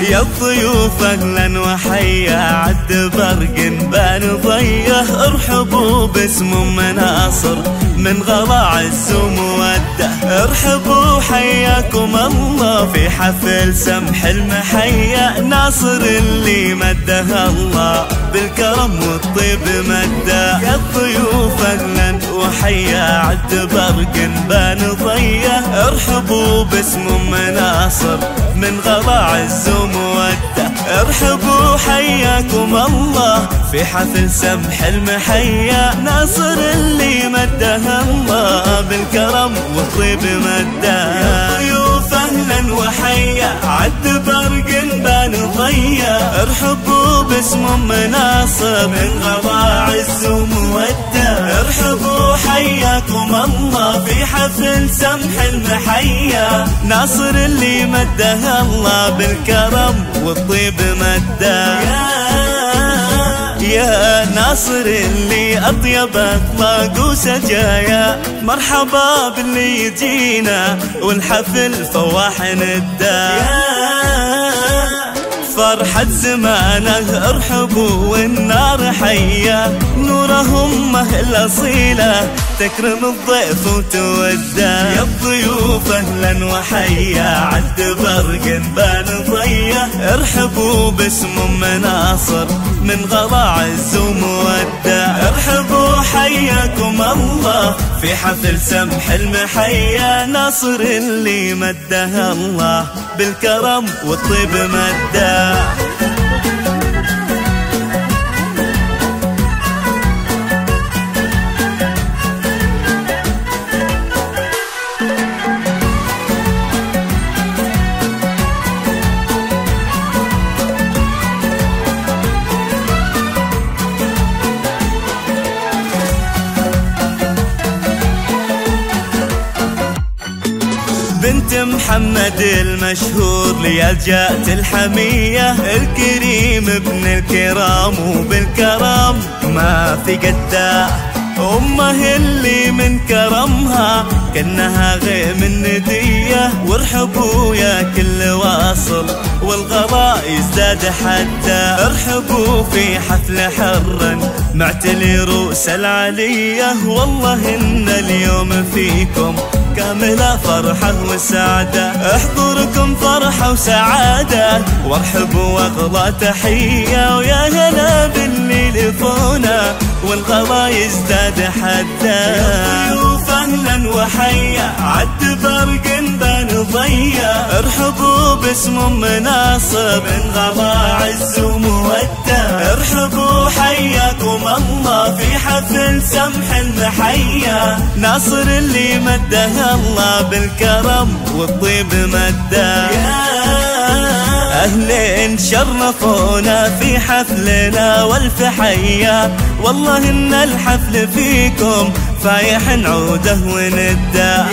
يا الضيوف اهلا وحيا عد برق بان ضيه، ارحبوا باسم مناصر من غلا عز وموده، ارحبوا حياكم الله في حفل سمح المحيا، ناصر اللي مده الله بالكرم والطيب مده. يا الضيوف اهلا وحيا عد برق بان ضيه، ارحبوا باسم مناصر من غلا عز وموده، ارحبوا حياكم الله في حفل سمح المحيا، ناصر اللي مده الله بالكرم والطيب مده. يا ضيوف اهلا وحيا عد برق بان ضيه، ارحبوا باسم مناصر من غلا عز وموده، ارحبوا حياكم الله في حفل سمح المحيا، ناصر اللي مده الله بالكرم والطيب مده. يا ناصر اللي أطيب أطلاق وسجايا، مرحبا باللي يجينا والحفل فواح ندا، فرحة زمانه ارحبوا والنار حيا، نور أمه الأصيلة تكرم الضيف وتوده. يا الضيوف أهلا وحيا عد برق بان ضيه، ارحبوا باسم مناصر من غلا عز وموده، ارحبوا حياكم الله في حفل سمح المحيا، ناصر اللي مده الله بالكرم والطيب مده. بنت محمد المشهور ليلجأت الحمية، الكريم ابن الكرام وبالكرم ما في قده، أمه اللي من كرمها كأنها غيم الندية، وارحبوا يا كل واصل والغلا يزداد حتى، ارحبوا في حفل حر معتلي روس العلية، والله إن اليوم فيكم كاملة فرحة وسعادة، احضركم فرحة وسعادة وارحبوا واغلى تحية، ويا هلا باللي يلفونا والغلا يزداد حتى. يا ضيوف اهلا وحيا عد برق بان ضيه، ارحبوا باسم مناصر من غلا عز وموده، ارحبوا حياكم الله في حفل سمح المحيا، ناصر اللي مده الله بالكرم والطيب مده. أهلين شرفونا في حفلنا والف حيا، والله إن الحفل فيكم فايح عوده ونده،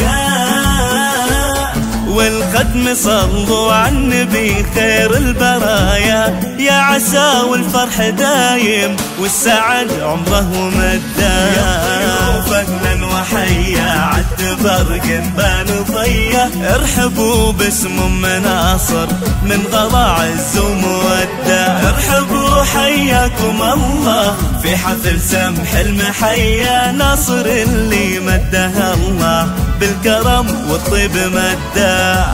والختم صلوا على النبي خير البرايا، يا عسى والفرح دايم والسعد عمره ومده. يا ضيوف اهلا وحيا عد برق بان ضيه، ارحبوا باسم مناصر من غلا عز وموده، ارحبوا حياكم الله في حفل سمح المحيا، ناصر اللي مده الله بالكرم والطيب مده.